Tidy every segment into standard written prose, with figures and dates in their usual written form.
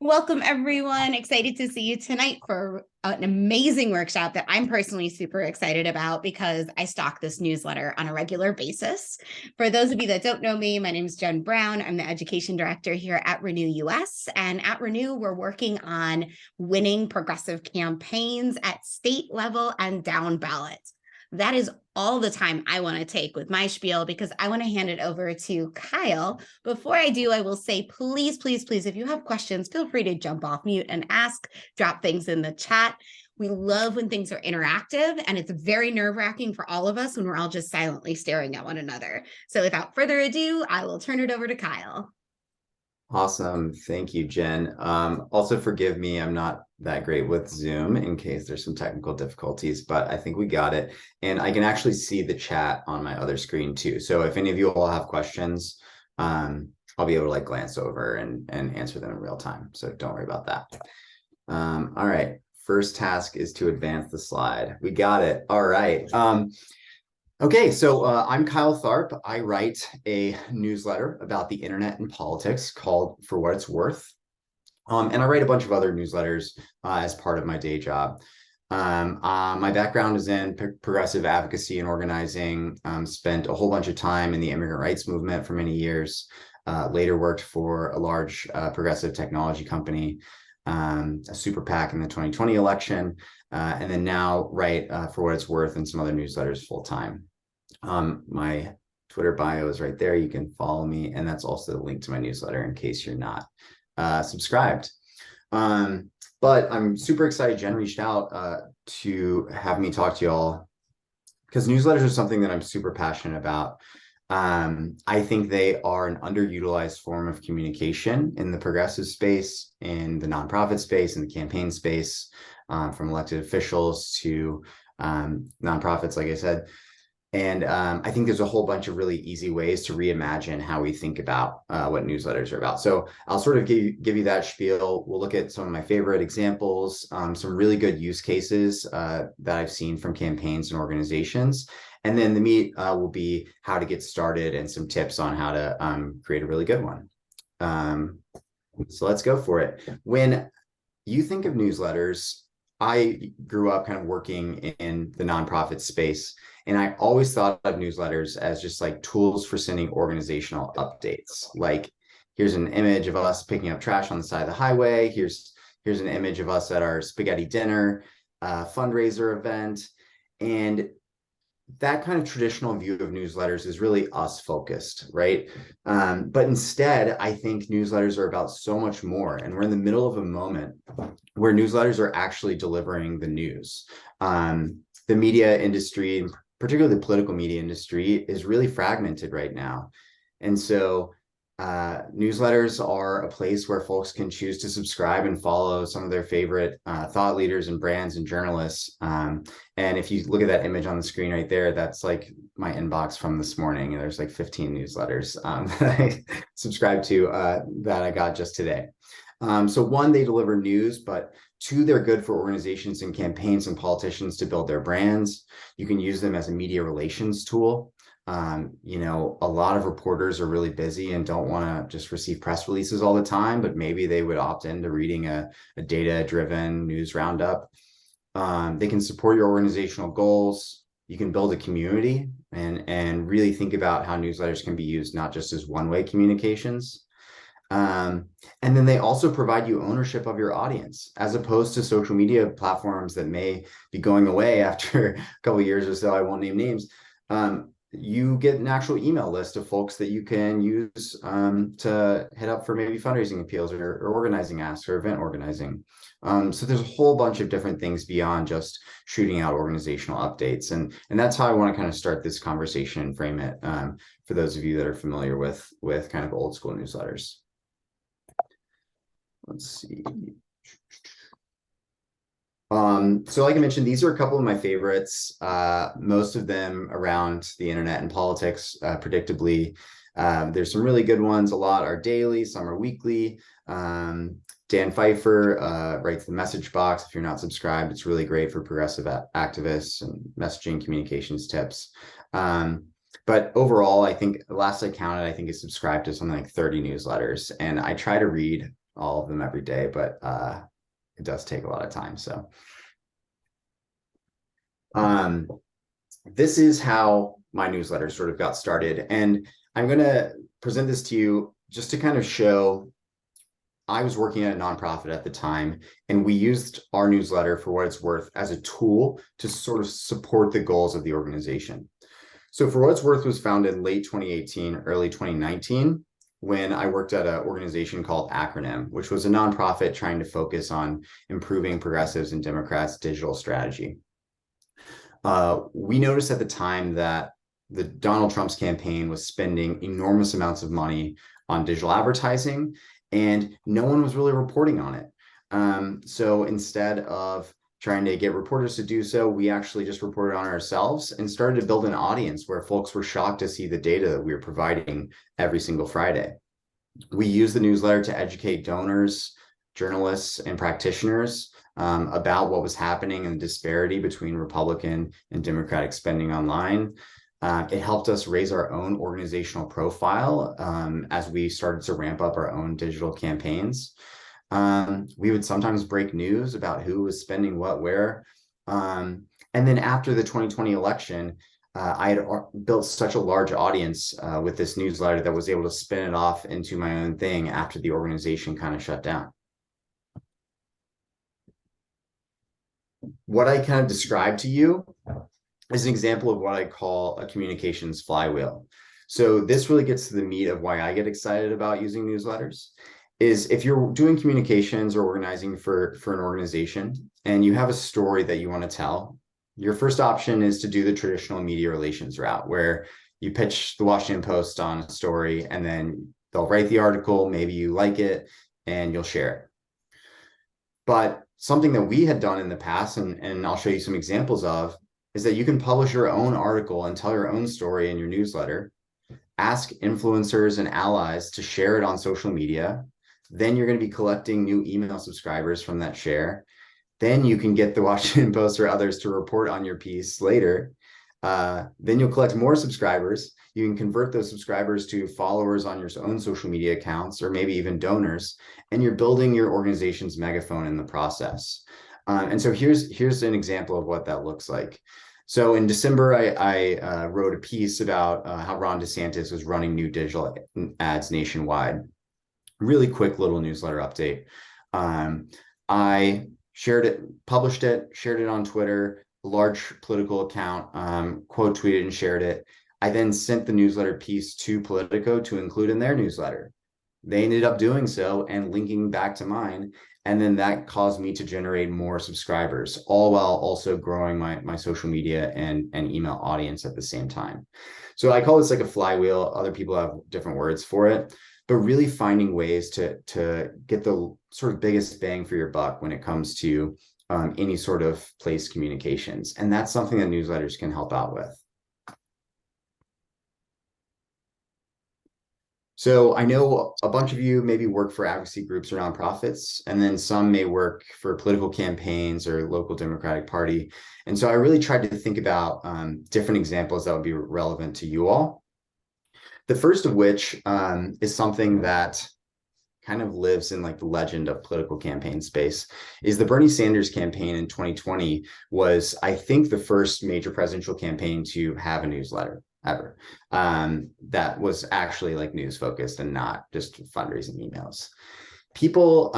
Welcome, everyone. Excited to see you tonight for an amazing workshop that I'm personally super excited about because I stock this newsletter on a regular basis. For those of you that don't know me, my name is Jen Brown. I'm the education director here at Renew U.S. And at Renew, we're working on winning progressive campaigns at state level and down ballot. That is all the time I want to take with my spiel because I want to hand it over to Kyle. Before I do, I will say, please, please, please, if you have questions, feel free to jump off mute and ask, drop things in the chat. We love when things are interactive, and it's very nerve-wracking for all of us when we're all just silently staring at one another. So without further ado, I will turn it over to Kyle. Awesome. Thank you, Jen. Also forgive me, I'm not that great with Zoom in case there's some technical difficulties, but I think we got it. And I can actually see the chat on my other screen too. So if any of you all have questions, I'll be able to glance over and answer them in real time. So don't worry about that. All right. First task is to advance the slide. We got it. All right. Okay, so I'm Kyle Tharp. I write a newsletter about the internet and politics called For What It's Worth. And I write a bunch of other newsletters as part of my day job. My background is in progressive advocacy and organizing, spent a whole bunch of time in the immigrant rights movement for many years, later worked for a large progressive technology company, a super PAC in the 2020 election, and then now write For What It's Worth and some other newsletters full time. My Twitter bio is right there. You can follow me, and that's also the link to my newsletter in case you're not subscribed. But I'm super excited Jen reached out to have me talk to y'all because newsletters are something that I'm super passionate about. I think they are an underutilized form of communication in the progressive space, in the nonprofit space, in the campaign space, from elected officials to nonprofits, like I said. And I think there's a whole bunch of really easy ways to reimagine how we think about what newsletters are about. So I'll sort of give you that spiel. We'll look at some of my favorite examples, some really good use cases that I've seen from campaigns and organizations. And then the meat will be how to get started and some tips on how to create a really good one. So let's go for it. When you think of newsletters, I grew up kind of working in the nonprofit space, and I always thought of newsletters as just like tools for sending organizational updates. Like, here's an image of us picking up trash on the side of the highway. Here's an image of us at our spaghetti dinner, fundraiser event. And that kind of traditional view of newsletters is really us focused, right? But instead, I think newsletters are about so much more. And we're in the middle of a moment where newsletters are actually delivering the news. The media industry, particularly the political media industry, is really fragmented right now. And so newsletters are a place where folks can choose to subscribe and follow some of their favorite thought leaders and brands and journalists. And if you look at that image on the screen right there, that's like my inbox from this morning. And there's like 15 newsletters that I subscribed to that I got just today. So one, they deliver news, but two, they're good for organizations and campaigns and politicians to build their brands. You can use them as a media relations tool. A lot of reporters are really busy and don't want to just receive press releases all the time, but maybe they would opt into reading a data-driven news roundup. They can support your organizational goals. You can build a community and really think about how newsletters can be used not just as one-way communications. And then they also provide you ownership of your audience, as opposed to social media platforms that may be going away after a couple of years or so. I won't name names. You get an actual email list of folks that you can use to hit up for maybe fundraising appeals or organizing asks or event organizing. So there's a whole bunch of different things beyond just shooting out organizational updates. And that's how I want to kind of start this conversation and frame it for those of you that are familiar with kind of old school newsletters. Let's see. So like I mentioned, these are a couple of my favorites, most of them around the internet and politics, predictably. There's some really good ones. A lot are daily, some are weekly. Dan Pfeiffer writes the message box. If you're not subscribed, it's really great for progressive activists and messaging communications tips. But overall, I think last I counted, I think I subscribed to something like 30 newsletters, and I try to read all of them every day, but it does take a lot of time. So this is how my newsletter sort of got started. And I'm going to present this to you just to kind of show I was working at a nonprofit at the time, and we used our newsletter for what it's worth as a tool to sort of support the goals of the organization. So For What It's Worth was founded in late 2018, early 2019, when I worked at an organization called Acronym, which was a nonprofit trying to focus on improving progressives and Democrats' digital strategy. We noticed at the time that the Donald Trump's campaign was spending enormous amounts of money on digital advertising, and no one was really reporting on it. So instead of trying to get reporters to do so, we actually just reported on ourselves and started to build an audience where folks were shocked to see the data that we were providing every single Friday. We use the newsletter to educate donors, journalists, and practitioners about what was happening and the disparity between Republican and Democratic spending online. It helped us raise our own organizational profile as we started to ramp up our own digital campaigns. We would sometimes break news about who was spending what where. And then after the 2020 election, I had built such a large audience with this newsletter that was able to spin it off into my own thing after the organization kind of shut down. What I kind of described to you is an example of what I call a communications flywheel. So this really gets to the meat of why I get excited about using newsletters. Is if you're doing communications or organizing for an organization and you have a story that you want to tell, your first option is to do the traditional media relations route, where you pitch the Washington Post on a story and then they'll write the article, maybe you like it, and you'll share it. But something that we had done in the past, and I'll show you some examples of, is that you can publish your own article and tell your own story in your newsletter, ask influencers and allies to share it on social media. Then you're going to be collecting new email subscribers from that share. Then you can get the Washington Post or others to report on your piece later. Then you'll collect more subscribers. You can convert those subscribers to followers on your own social media accounts, or maybe even donors, and you're building your organization's megaphone in the process. And so here's an example of what that looks like. So in December, I wrote a piece about how Ron DeSantis was running new digital ads nationwide. Really quick little newsletter update. I shared it, published it, shared it on Twitter, a large political account, quote tweeted and shared it. I then sent the newsletter piece to Politico to include in their newsletter. They ended up doing so and linking back to mine. And then that caused me to generate more subscribers, all while also growing my social media and email audience at the same time. So I call this like a flywheel. Other people have different words for it, but really finding ways to get the sort of biggest bang for your buck when it comes to any sort of place communications. And that's something that newsletters can help out with. So I know a bunch of you maybe work for advocacy groups or nonprofits, and then some may work for political campaigns or local Democratic Party. And so I really tried to think about different examples that would be relevant to you all. The first of which is something that kind of lives in like the legend of political campaign space, is the Bernie Sanders campaign in 2020 was, I think, the first major presidential campaign to have a newsletter ever that was actually like news focused and not just fundraising emails. People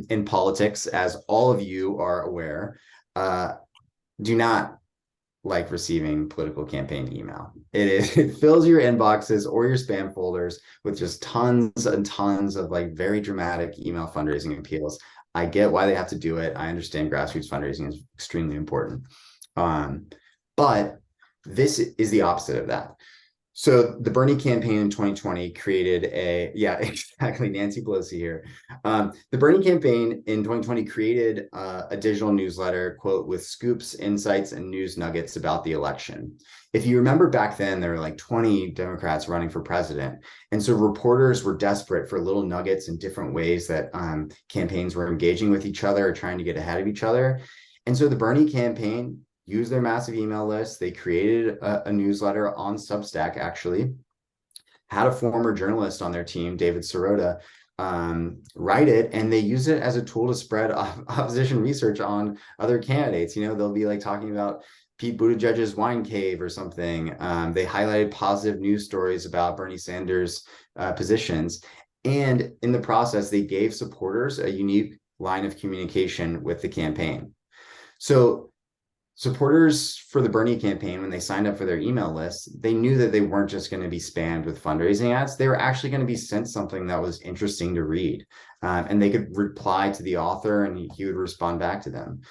in politics, as all of you are aware, do not like receiving political campaign email. It fills your inboxes or your spam folders with just tons and tons of like very dramatic email fundraising appeals. I get why they have to do it. I understand grassroots fundraising is extremely important. But this is the opposite of that. So the Bernie campaign in 2020 created yeah, exactly, Nancy Pelosi here. The Bernie campaign in 2020 created a digital newsletter, quote, with scoops, insights, and news nuggets about the election. If you remember back then, there were like 20 Democrats running for president. And so reporters were desperate for little nuggets and different ways that campaigns were engaging with each other or trying to get ahead of each other. And so the Bernie campaign used their massive email list. They created a newsletter on Substack, actually, had a former journalist on their team, David Sirota, write it, and they use it as a tool to spread opposition research on other candidates. They'll be like talking about Pete Buttigieg's wine cave or something. They highlighted positive news stories about Bernie Sanders' positions. And in the process, they gave supporters a unique line of communication with the campaign. So supporters for the Bernie campaign, when they signed up for their email list, they knew that they weren't just going to be spammed with fundraising ads. They were actually going to be sent something that was interesting to read. And they could reply to the author and he would respond back to them.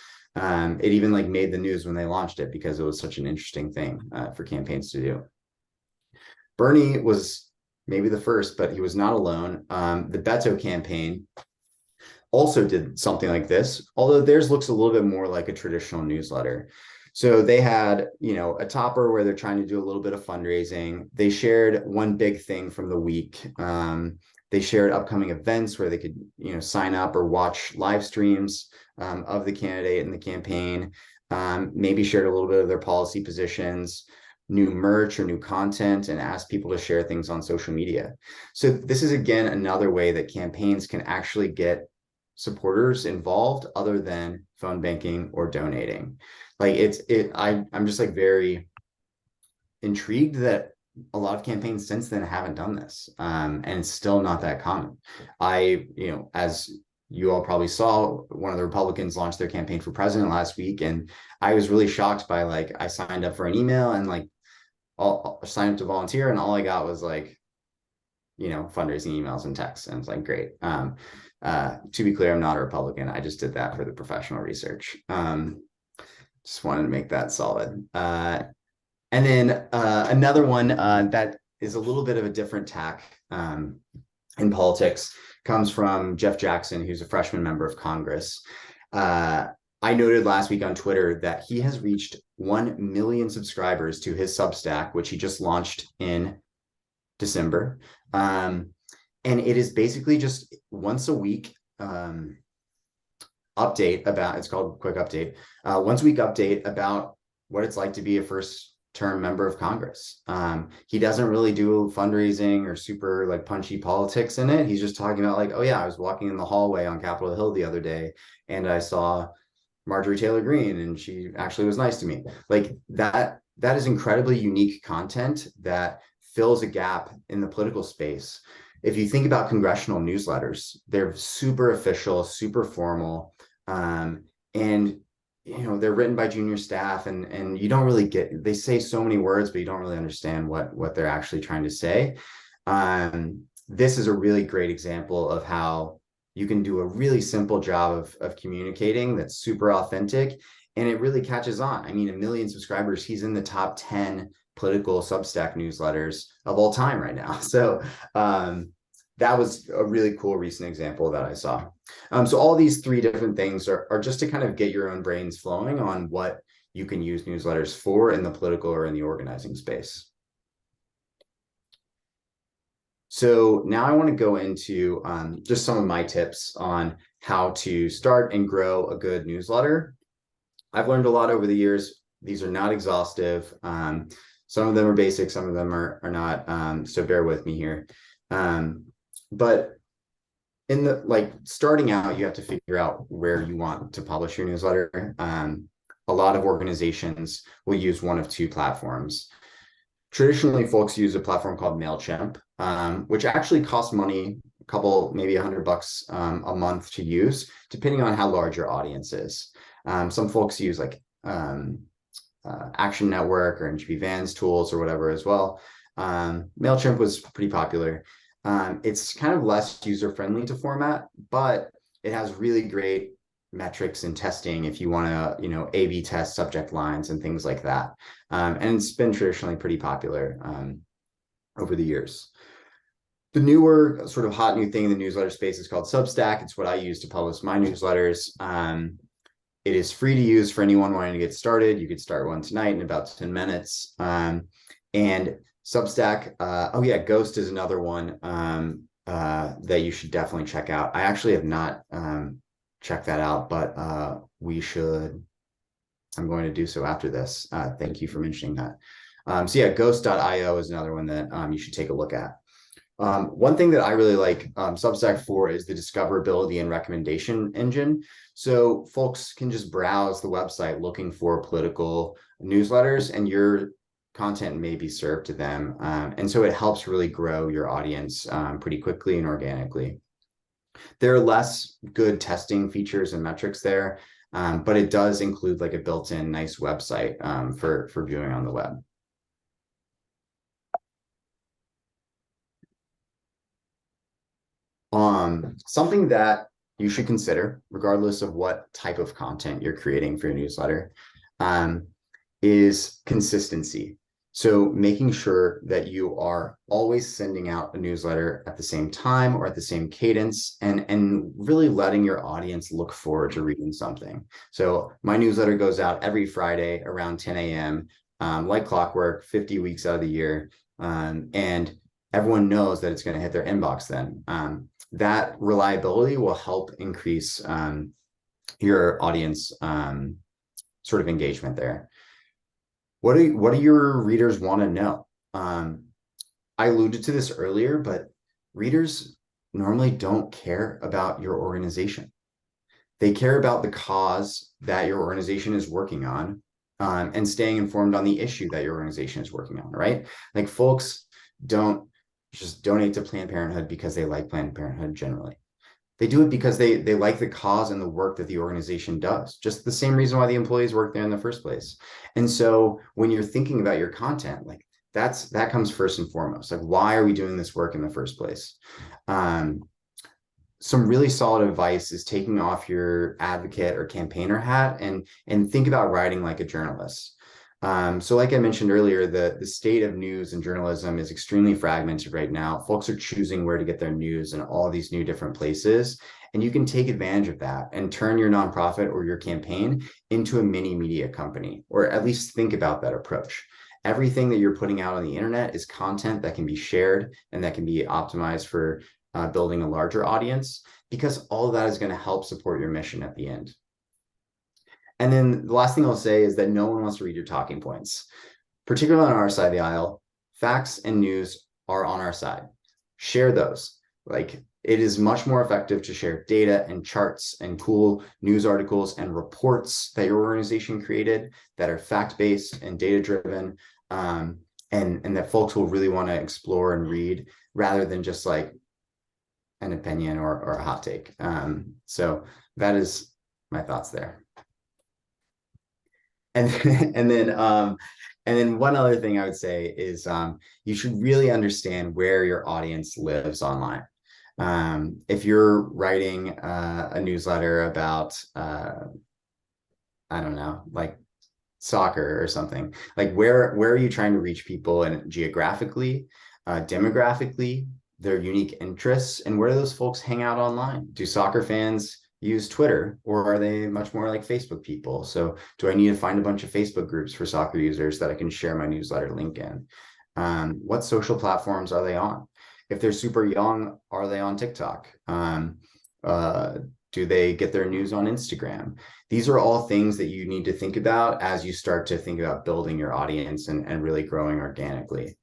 It even made the news when they launched it because it was such an interesting thing for campaigns to do. Bernie was maybe the first, but he was not alone. The Beto campaign also did something like this, although theirs looks a little bit more like a traditional newsletter. So they had, a topper where they're trying to do a little bit of fundraising. They shared one big thing from the week. They shared upcoming events where they could, sign up or watch live streams of the candidate and the campaign. Maybe shared a little bit of their policy positions, new merch or new content, and asked people to share things on social media. So this is, again, another way that campaigns can actually get supporters involved other than phone banking or donating. I'm just very intrigued that a lot of campaigns since then haven't done this. And it's still not that common. As you all probably saw, one of the Republicans launched their campaign for president last week. And I was really shocked by I signed up for an email and I'll sign up to volunteer. And all I got was fundraising emails and texts. And it's great. To be clear, I'm not a Republican. I just did that for the professional research. Just wanted to make that solid. And then another one that is a little bit of a different tack in politics comes from Jeff Jackson, who's a freshman member of Congress. I noted last week on Twitter that he has reached 1 million subscribers to his Substack, which he just launched in December. And it is basically just once a week update about, it's called Quick Update, once a week update about what it's like to be a first term member of Congress. He doesn't really do fundraising or super punchy politics in it. He's just talking about oh yeah, I was walking in the hallway on Capitol Hill the other day and I saw Marjorie Taylor Greene and she actually was nice to me. That is incredibly unique content that fills a gap in the political space. If you think about congressional newsletters, they're super official, super formal, and they're written by junior staff, and you don't really get. They say so many words, but you don't really understand what they're actually trying to say. This is a really great example of how you can do a really simple job of communicating that's super authentic, and it really catches on. I mean, 1 million subscribers. He's in the top 10 political Substack newsletters of all time right now. So that was a really cool recent example that I saw. So all these 3 different things are just to kind of get your own brains flowing on what you can use newsletters for in the political or in the organizing space. So now I want to go into just some of my tips on how to start and grow a good newsletter. I've learned a lot over the years. These are not exhaustive. Some of them are basic, some of them are not. So bear with me here. But in the starting out, you have to figure out where you want to publish your newsletter. A lot of organizations will use one of 2 platforms. Traditionally, folks use a platform called MailChimp, which actually costs money, a couple, maybe $100 a month to use, depending on how large your audience is. Some folks use Action Network or NGP Vans tools or whatever as well. MailChimp was pretty popular. It's kind of less user-friendly to format, but it has really great metrics and testing if you want to, A/B test subject lines and things like that. And it's been traditionally pretty popular over the years. The newer sort of hot new thing in the newsletter space is called Substack. It's what I use to publish my newsletters. It is free to use for anyone wanting to get started. You could start one tonight in about 10 minutes. And Substack, oh yeah, Ghost is another one that you should definitely check out. I actually have not checked that out, but we should. I'm going to do so after this. Thank you for mentioning that. So yeah, ghost.io is another one that you should take a look at. One thing that I really like Substack for is the discoverability and recommendation engine. So folks can just browse the website looking for political newsletters, and your content may be served to them. And so it helps really grow your audience pretty quickly and organically. There are less good testing features and metrics there, but it does include like a built-in nice website for viewing on the web. Something that you should consider, regardless of what type of content you're creating for your newsletter, is consistency. So making sure that you are always sending out a newsletter at the same time or at the same cadence, and really letting your audience look forward to reading something. So my newsletter goes out every Friday around 10 a.m., like clockwork, 50 weeks out of the year. And everyone knows that it's going to hit their inbox then. That reliability will help increase your audience sort of engagement there. What do your readers want to know? I alluded to this earlier, but readers normally don't care about your organization. They care about the cause that your organization is working on, and staying informed on the issue that your organization is working on, right? Like folks don't just donate to Planned Parenthood because they like Planned Parenthood generally. They do it because they like the cause and the work that the organization does, just the same reason why the employees work there in the first place. And so when you're thinking about your content, like that comes first and foremost. Like, why are we doing this work in the first place? Some really solid advice is taking off your advocate or campaigner hat and think about writing like a journalist. So like I mentioned earlier, the state of news and journalism is extremely fragmented right now. Folks are choosing where to get their news in all these new different places. And you can take advantage of that and turn your nonprofit or your campaign into a mini media company, or at least think about that approach. Everything that you're putting out on the internet is content that can be shared and that can be optimized for building a larger audience, because all of that is going to help support your mission at the end. And then the last thing I'll say is that no one wants to read your talking points, particularly on our side of the aisle. Facts and news are on our side. Share those. Like, it is much more effective to share data and charts and cool news articles and reports that your organization created that are fact-based and data-driven, and that folks will really want to explore and read, rather than just like an opinion or a hot take. So that is my thoughts there. And then one other thing I would say is you should really understand where your audience lives online. If you're writing a newsletter about, I don't know, like soccer or something, like where are you trying to reach people, and geographically, demographically, their unique interests, and where do those folks hang out online? Do soccer fans use Twitter, or are they much more like Facebook people? So do I need to find a bunch of Facebook groups for soccer users that I can share my newsletter link in? What social platforms are they on? If they're super young, are they on TikTok? Do they get their news on Instagram? These are all things that you need to think about as you start to think about building your audience and really growing organically.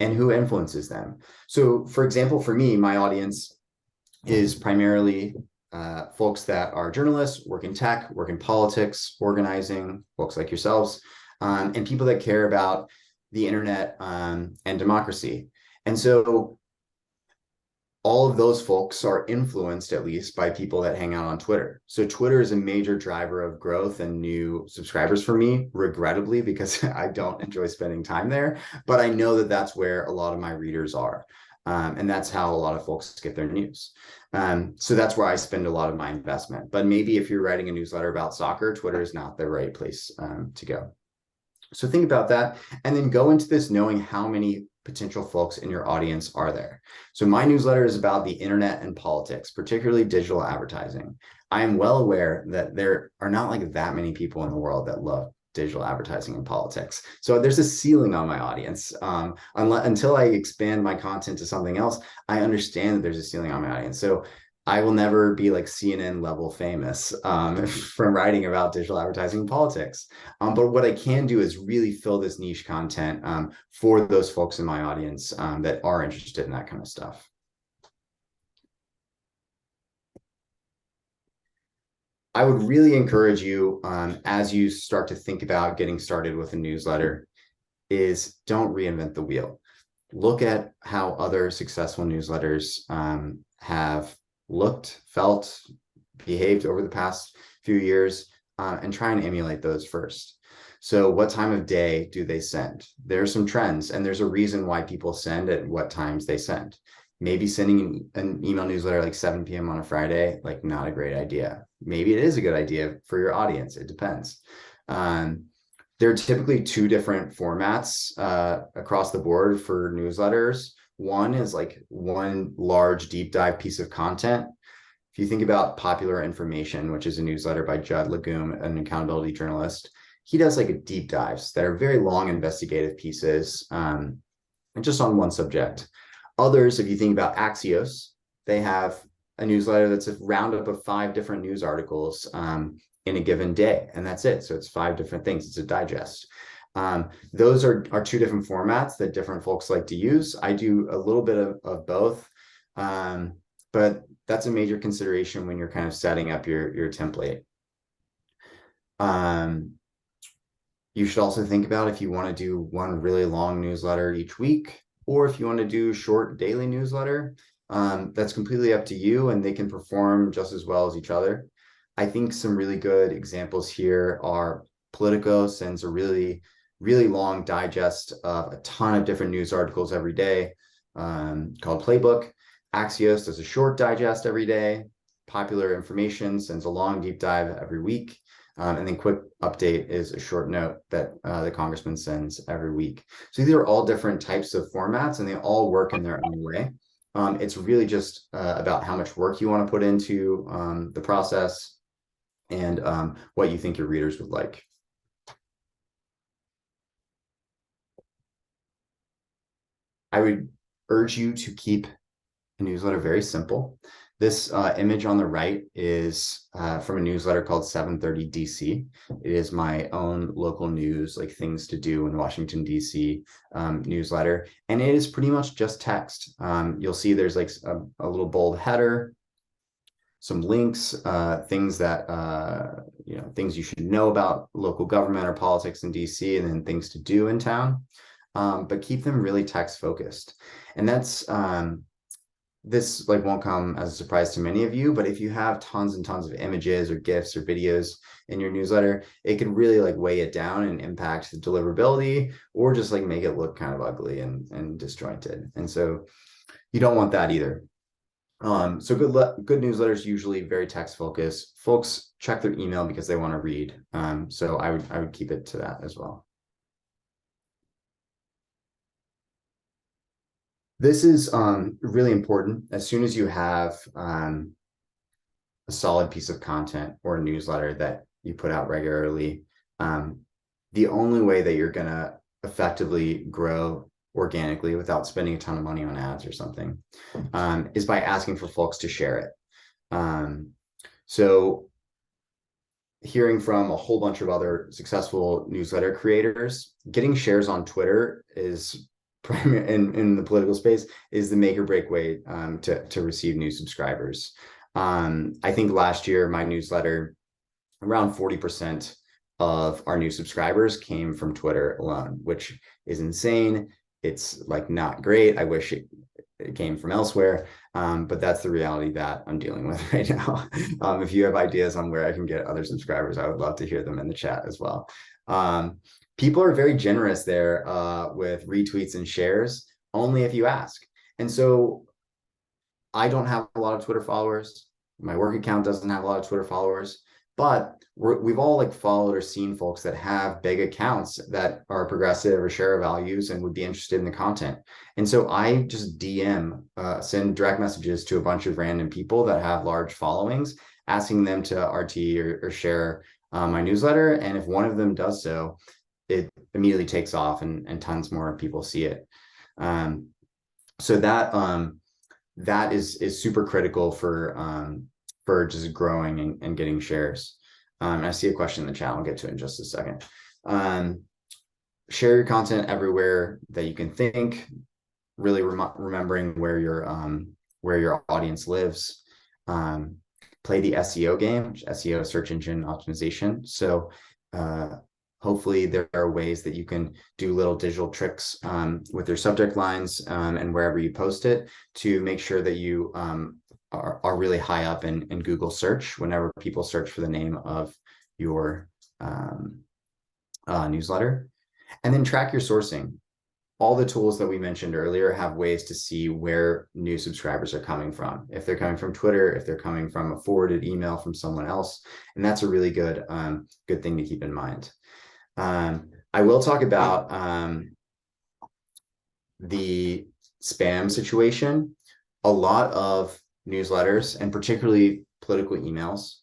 And who influences them? So for example, for me, my audience is primarily folks that are journalists, work in tech, work in politics, organizing, folks like yourselves, and people that care about the internet and democracy. And so all of those folks are influenced at least by people that hang out on Twitter. So Twitter is a major driver of growth and new subscribers for me, regrettably, because I don't enjoy spending time there, but I know that that's where a lot of my readers are. And that's how a lot of folks get their news. So that's where I spend a lot of my investment. But maybe if you're writing a newsletter about soccer, Twitter is not the right place to go. So think about that, and then go into this knowing how many potential folks in your audience are there. So my newsletter is about the internet and politics, particularly digital advertising. I am well aware that there are not like that many people in the world that love digital advertising and politics. So there's a ceiling on my audience. Until I expand my content to something else, I understand that there's a ceiling on my audience. So I will never be like CNN level famous from writing about digital advertising and politics. But what I can do is really fill this niche content for those folks in my audience that are interested in that kind of stuff. I would really encourage you as you start to think about getting started with a newsletter is don't reinvent the wheel. Look at how other successful newsletters have looked, felt, behaved over the past few years, and try and emulate those first. So what time of day do they send? There are some trends, and there's a reason why people send at what times they send. Maybe sending an email newsletter like 7 p.m. on a Friday, like not a great idea. Maybe it is a good idea for your audience. It depends. There are typically two different formats across the board for newsletters. One is like one large deep dive piece of content. If you think about Popular Information, which is a newsletter by Judd Legum, an accountability journalist, he does like a deep dives that are very long investigative pieces just on one subject. Others, if you think about Axios, they have a newsletter that's a roundup of 5 different news articles in a given day, and that's it. So it's 5 different things. It's a digest. Those are 2 different formats that different folks like to use. I do a little bit of both, but that's a major consideration when you're kind of setting up your template. You should also think about if you want to do one really long newsletter each week, or if you want to do short daily newsletter. That's completely up to you, and they can perform just as well as each other. I think some really good examples here are Politico sends a really, really long digest of a ton of different news articles every day called Playbook. Axios does a short digest every day. Popular Information sends a long deep dive every week. And then Quick Update is a short note that the congressman sends every week. So these are all different types of formats, and they all work in their own way. It's really just about how much work you want to put into the process and what you think your readers would like. I would urge you to keep a newsletter very simple. This image on the right is from a newsletter called 730 DC. It is my own local news, like things to do in Washington, DC newsletter. And it is pretty much just text. You'll see there's like a little bold header, some links, things that, things you should know about local government or politics in DC, and then things to do in town. But keep them really text focused. And that's, this like won't come as a surprise to many of you, but if you have tons and tons of images or GIFs or videos in your newsletter, it can really like weigh it down and impact the deliverability, or just like make it look kind of ugly and disjointed. And so you don't want that either. So good newsletters usually very text focused. Folks check their email because they want to read. So I would keep it to that as well. This is really important. As soon as you have a solid piece of content or a newsletter that you put out regularly, the only way that you're going to effectively grow organically without spending a ton of money on ads or something is by asking for folks to share it. So hearing from a whole bunch of other successful newsletter creators, getting shares on Twitter is in the political space is the make or break way to receive new subscribers. I think last year, my newsletter, around 40% of our new subscribers came from Twitter alone, which is insane. It's like not great. I wish it came from elsewhere, but that's the reality that I'm dealing with right now. If you have ideas on where I can get other subscribers, I would love to hear them in the chat as well. People are very generous there with retweets and shares, only if you ask. And so I don't have a lot of Twitter followers. My work account doesn't have a lot of Twitter followers, but we've all like followed or seen folks that have big accounts that are progressive or share our values and would be interested in the content. And so I just send direct messages to a bunch of random people that have large followings, asking them to RT or share my newsletter. And if one of them does so, it immediately takes off and tons more people see it. So that is super critical for just growing and getting shares. I see a question in the chat. I'll get to it in just a second. Share your content everywhere that you can think, really remembering where your audience lives. Play the SEO game, SEO, search engine optimization. So hopefully there are ways that you can do little digital tricks with your subject lines and wherever you post it to make sure that you are really high up in Google search whenever people search for the name of your newsletter. And then track your sourcing. All the tools that we mentioned earlier have ways to see where new subscribers are coming from. If they're coming from Twitter, if they're coming from a forwarded email from someone else, and that's a really good thing to keep in mind. I will talk about the spam situation. A lot of newsletters, and particularly political emails,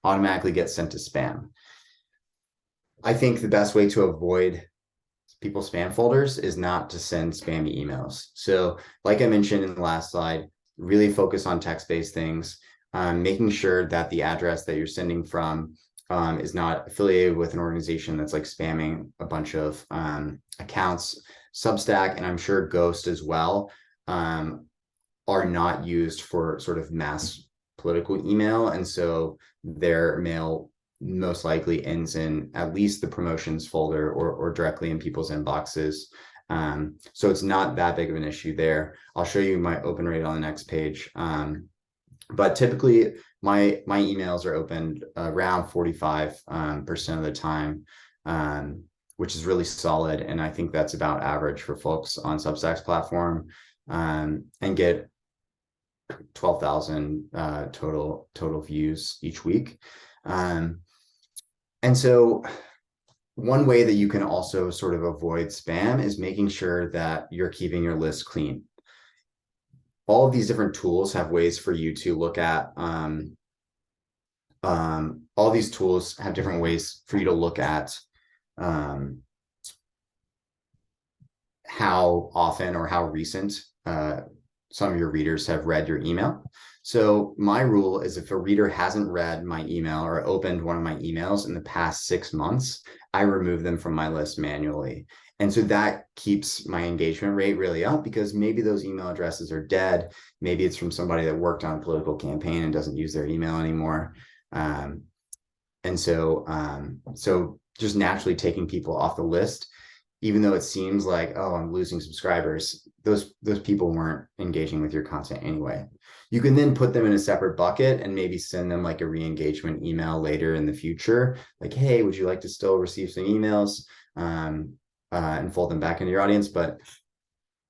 automatically get sent to spam. I think the best way to avoid people's spam folders is not to send spammy emails. So like I mentioned in the last slide, really focus on text-based things, making sure that the address that you're sending from is not affiliated with an organization that's like spamming a bunch of accounts. Substack, and I'm sure Ghost as well, are not used for sort of mass political email. And so their mail most likely ends in at least the promotions folder or directly in people's inboxes. So it's not that big of an issue there. I'll show you my open rate on the next page. But typically my emails are opened around 45% of the time, which is really solid. And I think that's about average for folks on Substack's platform, and get 12,000 total views each week. And so one way that you can also sort of avoid spam is making sure that you're keeping your list clean. All of these different tools have ways for you to look at, all these tools have different ways for you to look at how often or how recent some of your readers have read your email. So my rule is if a reader hasn't read my email or opened one of my emails in the past 6 months, I remove them from my list manually. And so that keeps my engagement rate really up because maybe those email addresses are dead. Maybe it's from somebody that worked on a political campaign and doesn't use their email anymore. And so just naturally taking people off the list, even though it seems like, oh, I'm losing subscribers, those people weren't engaging with your content anyway. You can then put them in a separate bucket and maybe send them like a re-engagement email later in the future. Like, hey, would you like to still receive some emails, and fold them back into your audience? But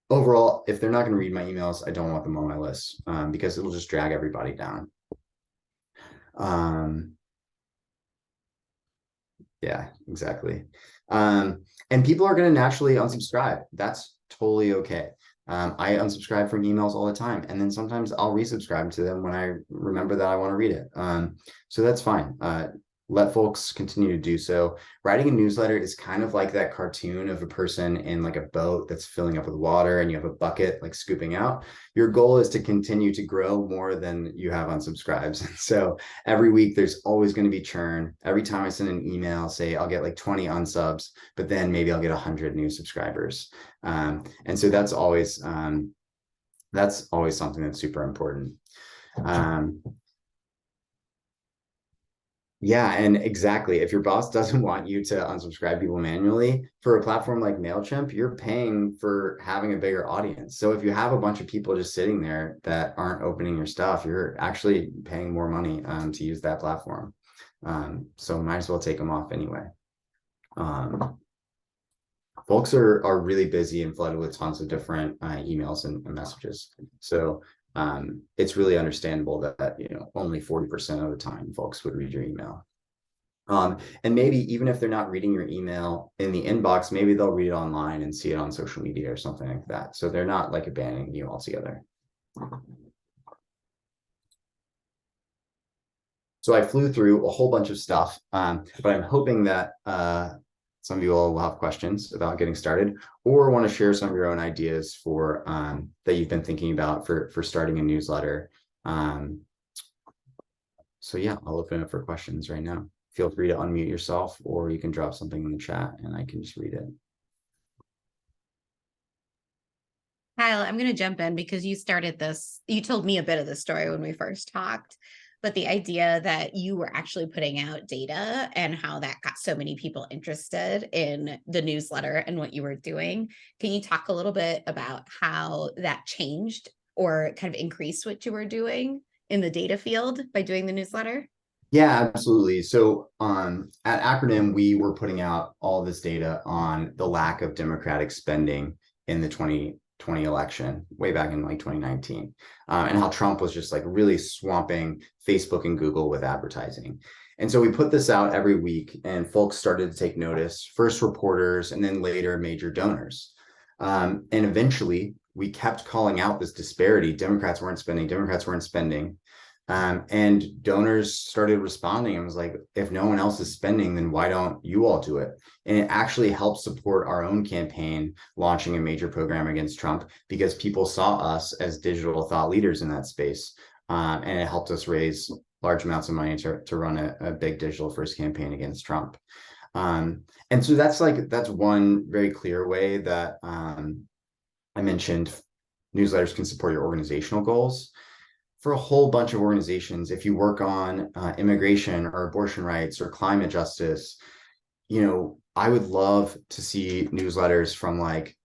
overall, if they're not going to read my emails, I don't want them on my list, because it'll just drag everybody down. Yeah, exactly. And people are going to naturally unsubscribe. That's totally okay. I unsubscribe from emails all the time, and then sometimes I'll resubscribe to them when I remember that I want to read it. So that's fine. Let folks continue to do so. Writing a newsletter is kind of like that cartoon of a person in like a boat that's filling up with water and you have a bucket like scooping out. Your goal is to continue to grow more than you have unsubscribes. So every week there's always going to be churn. Every time I send an email, say I'll get like 20 unsubs, but then maybe I'll get 100 new subscribers. And so that's always something that's super important. Yeah, and exactly. If your boss doesn't want you to unsubscribe people manually, for a platform like MailChimp, you're paying for having a bigger audience. So if you have a bunch of people just sitting there that aren't opening your stuff, you're actually paying more money to use that platform. So might as well take them off anyway. Folks are really busy and flooded with tons of different emails and messages. So it's really understandable that only 40% of the time folks would read your email. And maybe even if they're not reading your email in the inbox, maybe they'll read it online and see it on social media or something like that. So they're not like abandoning you altogether. So I flew through a whole bunch of stuff, but I'm hoping that some of you all will have questions about getting started, or want to share some of your own ideas for that you've been thinking about for starting a newsletter. So yeah, I'll open it up for questions right now. Feel free to unmute yourself, or you can drop something in the chat and I can just read it. Kyle, I'm going to jump in because you started this. You told me a bit of the story when we first talked, but the idea that you were actually putting out data and how that got so many people interested in the newsletter and what you were doing. Can you talk a little bit about how that changed or kind of increased what you were doing in the data field by doing the newsletter? Yeah, absolutely. So at Acronym, we were putting out all this data on the lack of Democratic spending in the 2020 election, way back in like 2019, and how Trump was just like really swamping Facebook and Google with advertising. And so we put this out every week, and folks started to take notice, first reporters, and then later major donors. And eventually, we kept calling out this disparity. Democrats weren't spending. And donors started responding and was like, if no one else is spending, then why don't you all do it? And it actually helped support our own campaign launching a major program against Trump, because people saw us as digital thought leaders in that space. And it helped us raise large amounts of money to run a big digital first campaign against Trump. And so that's one very clear way that I mentioned newsletters can support your organizational goals. For a whole bunch of organizations, if you work on immigration or abortion rights or climate justice, I would love to see newsletters from like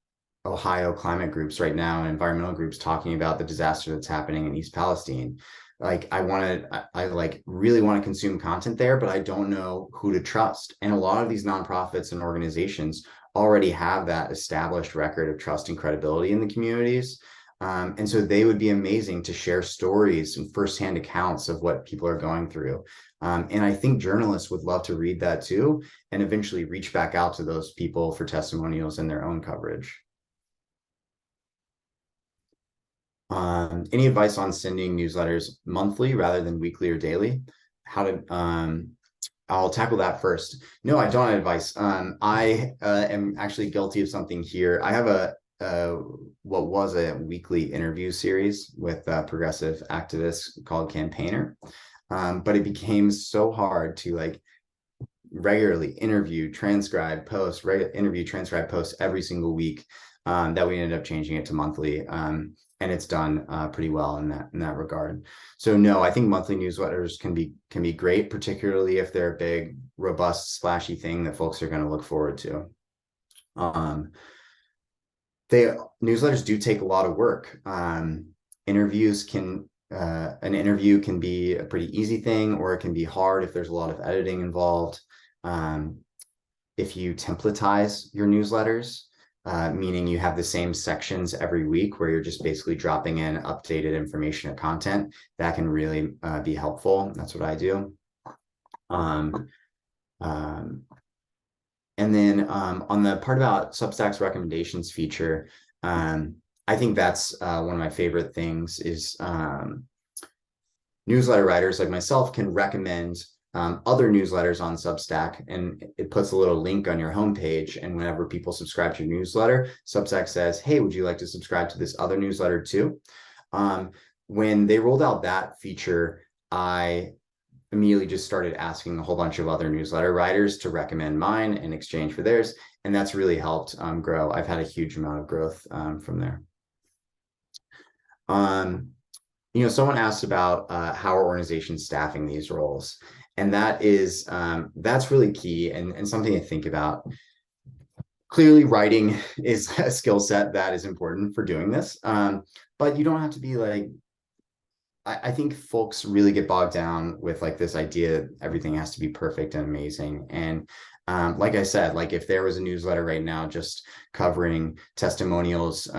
Ohio climate groups right now and environmental groups talking about the disaster that's happening in East Palestine. Like I really want to consume content there, but I don't know who to trust. And a lot of these nonprofits and organizations already have that established record of trust and credibility in the communities. And so they would be amazing to share stories and firsthand accounts of what people are going through. And I think journalists would love to read that too, and eventually reach back out to those people for testimonials in their own coverage. Any advice on sending newsletters monthly rather than weekly or daily? I'll tackle that first. No, I don't have advice. I am actually guilty of something here. I have what was a weekly interview series with progressive activists called Campaigner. But it became so hard to like regularly interview, transcribe, post every single week that we ended up changing it to monthly. And it's done pretty well in that regard. So no, I think monthly newsletters can be great, particularly if they're a big, robust, splashy thing that folks are going to look forward to. Newsletters do take a lot of work. An interview can be a pretty easy thing, or it can be hard if there's a lot of editing involved. If you templatize your newsletters, meaning you have the same sections every week where you're just basically dropping in updated information or content, that can really be helpful. That's what I do. And then on the part about Substack's recommendations feature, I think that's one of my favorite things is newsletter writers like myself can recommend other newsletters on Substack, and it puts a little link on your homepage. And whenever people subscribe to your newsletter, Substack says, hey, would you like to subscribe to this other newsletter too? When they rolled out that feature, I immediately just started asking a whole bunch of other newsletter writers to recommend mine in exchange for theirs. And that's really helped grow. I've had a huge amount of growth from there. Someone asked about how are organizations staffing these roles? And that's really key and something to think about. Clearly, writing is a skill set that is important for doing this. But you don't have to be like, I think folks really get bogged down with like this idea that everything has to be perfect and amazing. And like I said, like if there was a newsletter right now just covering testimonials,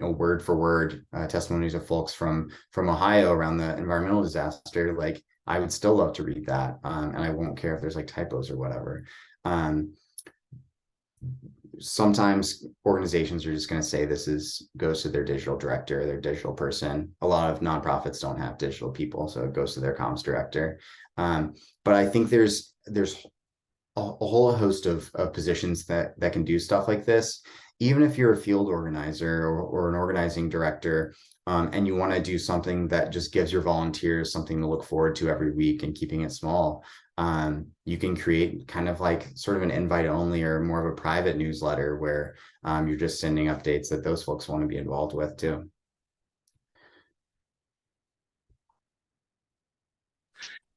word for word testimonies of folks from Ohio around the environmental disaster, like I would still love to read that. And I won't care if there's like typos or whatever. Sometimes organizations are just going to say goes to their digital director, their digital person. A lot of nonprofits don't have digital people, so it goes to their comms director. But I think there's a whole host of positions that can do stuff like this. Even if you're a field organizer or an organizing director, and you want to do something that just gives your volunteers something to look forward to every week and keeping it small, you can create kind of like sort of an invite only or more of a private newsletter where you're just sending updates that those folks want to be involved with too.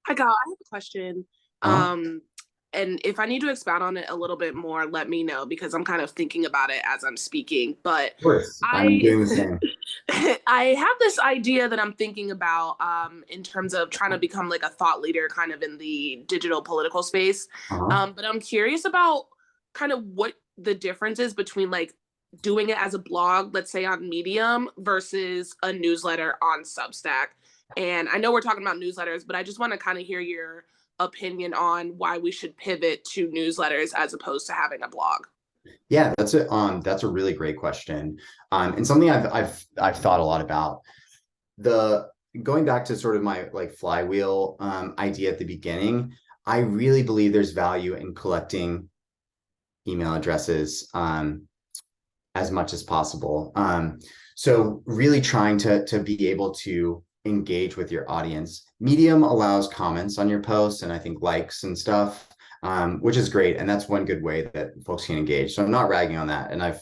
Hi, Kyle. I have a question. And if I need to expound on it a little bit more, let me know because I'm kind of thinking about it as I'm speaking. But Of course, I'm doing the same. I have this idea that I'm thinking about in terms of trying to become like a thought leader kind of in the digital political space. But I'm curious about kind of what the difference is between like doing it as a blog, let's say on Medium, versus a newsletter on Substack. And I know we're talking about newsletters, but I just want to kind of hear your opinion on why we should pivot to newsletters as opposed to having a blog. Yeah, that's a really great question. And something I've thought a lot about. Going back to sort of my like flywheel idea at the beginning, I really believe there's value in collecting email addresses as much as possible. So really trying to be able to engage with your audience. Medium allows comments on your posts and I think likes and stuff, which is great. And that's one good way that folks can engage. So I'm not ragging on that. And I've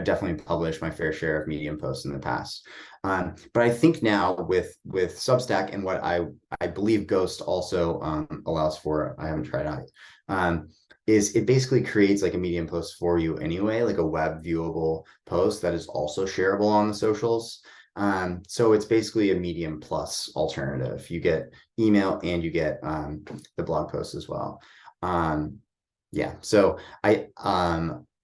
definitely published my fair share of Medium posts in the past. But I think now with Substack and what I believe Ghost also allows for, I haven't tried out, is it basically creates like a Medium post for you anyway, like a web viewable post that is also shareable on the socials. So it's basically a Medium plus alternative. You get email and you get the blog post as well. Yeah, so I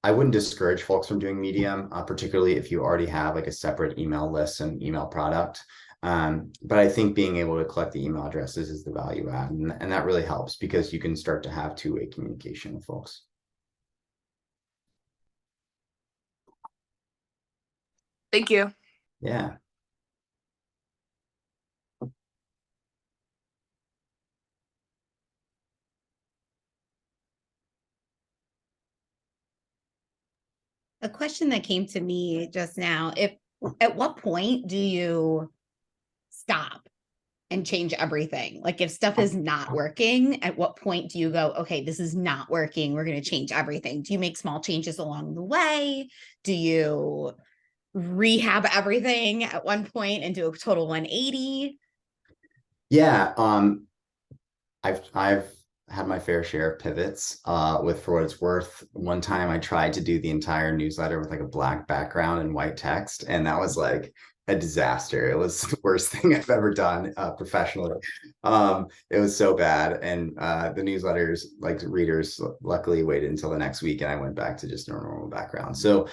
wouldn't discourage folks from doing Medium, particularly if you already have like a separate email list and email product. But I think being able to collect the email addresses is the value add, and that really helps because you can start to have two-way communication with folks. Thank you. Yeah. A question that came to me just now, at what point do you stop and change everything? Like if stuff is not working, at what point do you go, okay, this is not working, we're going to change everything? Do you make small changes along the way? Do you rehab everything at one point and do a total 180? Yeah, I've had my fair share of pivots with For What It's Worth. One time I tried to do the entire newsletter with like a black background and white text, and that was like a disaster. It was the worst thing I've ever done professionally. It was so bad. And the newsletters, like readers, luckily waited until the next week and I went back to just a normal background. So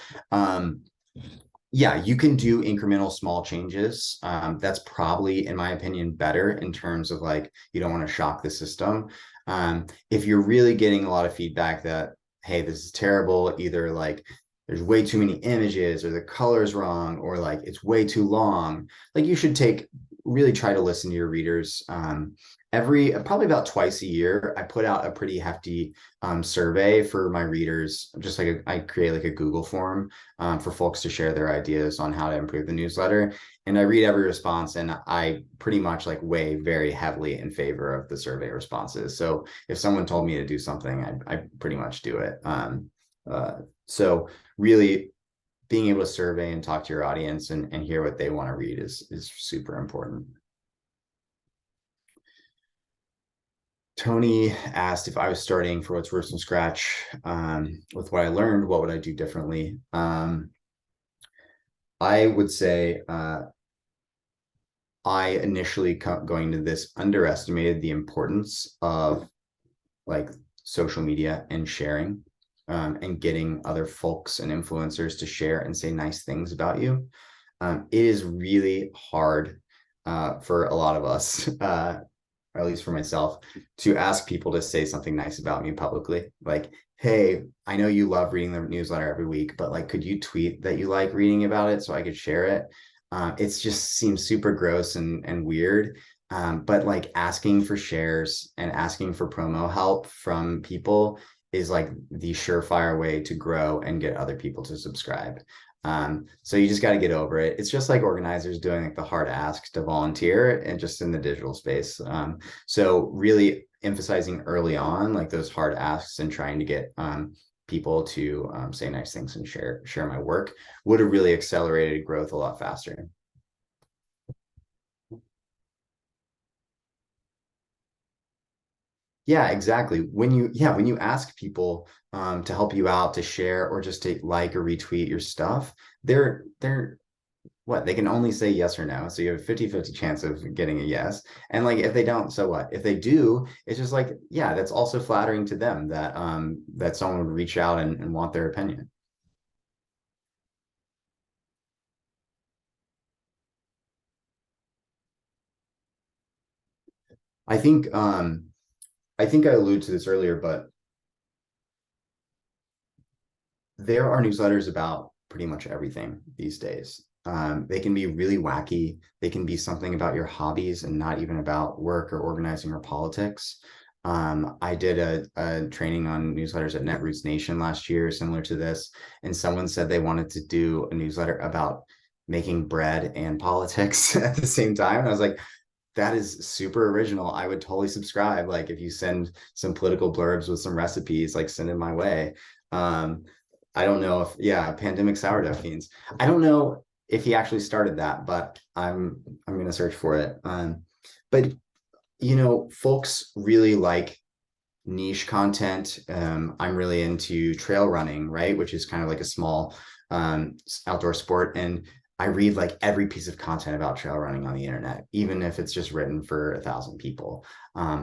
yeah, you can do incremental small changes. That's probably, in my opinion, better in terms of like, you don't want to shock the system. If you're really getting a lot of feedback that, hey, this is terrible, either like there's way too many images or the color's wrong, or like it's way too long, like you should really try to listen to your readers. Probably about twice a year, I put out a pretty hefty survey for my readers. Just like I create like a Google form for folks to share their ideas on how to improve the newsletter. And I read every response and I pretty much like weigh very heavily in favor of the survey responses. So if someone told me to do something, I pretty much do it. So really being able to survey and talk to your audience and hear what they want to read is super important. Tony asked if I was starting For What's Worth from scratch with what I learned, what would I do differently? I would say I initially going to this underestimated the importance of like social media and sharing and getting other folks and influencers to share and say nice things about you. It is really hard for a lot of us, or at least for myself, to ask people to say something nice about me publicly. Like, hey, I know you love reading the newsletter every week, but like, could you tweet that you like reading about it so I could share it? It just seems super gross and weird. But like asking for shares and asking for promo help from people is like the surefire way to grow and get other people to subscribe. So you just got to get over it. It's just like organizers doing like the hard ask to volunteer and just in the digital space. So really emphasizing early on like those hard asks and trying to get people to say nice things and share my work would have really accelerated growth a lot faster. Yeah, exactly. When you ask people to help you out, to share, or just to like or retweet your stuff, they're what, they can only say yes or no. So you have a 50-50 chance of getting a yes. And like if they don't, so what? If they do, it's just like, yeah, that's also flattering to them that that someone would reach out and want their opinion. I think I think I alluded to this earlier, but there are newsletters about pretty much everything these days. They can be really wacky. They can be something about your hobbies and not even about work or organizing or politics. I did a training on newsletters at Netroots Nation last year, similar to this, and someone said they wanted to do a newsletter about making bread and politics at the same time. And I was like, that is super original. I would totally subscribe. Like if you send some political blurbs with some recipes, like send it my way. I don't know if, yeah, pandemic sourdough fiends. I don't know if he actually started that, but I'm gonna search for it. But you know, folks really like niche content. I'm really into trail running, right? Which is kind of like a small outdoor sport. And I read like every piece of content about trail running on the internet, even if it's just written for 1,000 people.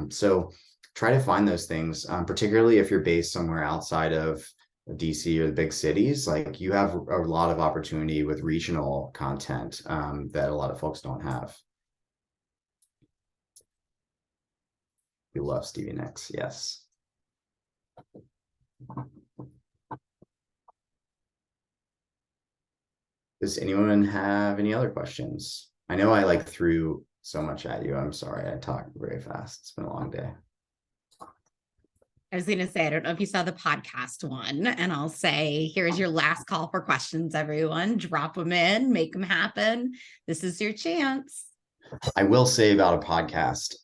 So try to find those things, particularly if you're based somewhere outside of DC or the big cities. Like you have a lot of opportunity with regional content that a lot of folks don't have. We love Stevie Nicks, yes. Does anyone have any other questions? I know I like threw so much at you. I'm sorry, I talked very fast. It's been a long day. I was going to say, I don't know if you saw the podcast one, and I'll say, here's your last call for questions, everyone. Drop them in, make them happen. This is your chance. I will say about a podcast,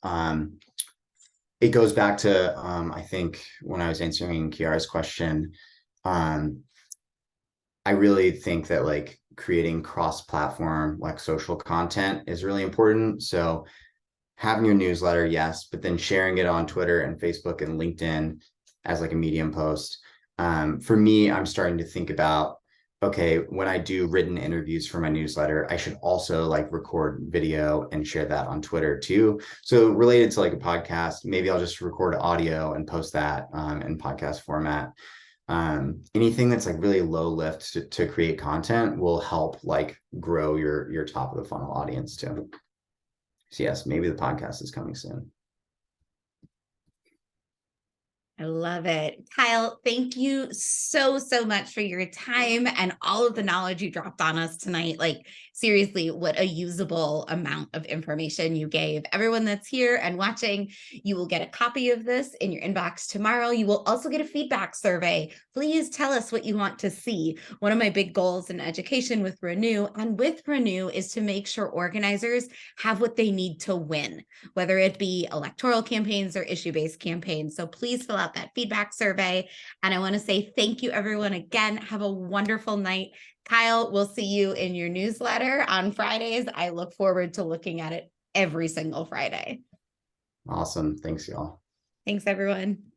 it goes back to, I think when I was answering Kiara's question, I really think that like creating cross-platform, like social content is really important. So having your newsletter, yes, but then sharing it on Twitter and Facebook and LinkedIn as like a Medium post. For me, I'm starting to think about, okay, when I do written interviews for my newsletter, I should also like record video and share that on Twitter too. So related to like a podcast, maybe I'll just record audio and post that in podcast format. Anything that's like really low lift to create content will help like grow your top of the funnel audience too. So yes, maybe the podcast is coming soon. I love it. Kyle, thank you so much for your time and all of the knowledge you dropped on us tonight. Like, seriously, what a usable amount of information you gave. Everyone that's here and watching, you will get a copy of this in your inbox tomorrow. You will also get a feedback survey. Please tell us what you want to see. One of my big goals in education with Renew and with Renew is to make sure organizers have what they need to win, whether it be electoral campaigns or issue-based campaigns. So please fill out that feedback survey. And I want to say thank you, everyone. Again, have a wonderful night. Kyle, we'll see you in your newsletter on Fridays. I look forward to looking at it every single Friday. Awesome. Thanks, y'all. Thanks, everyone.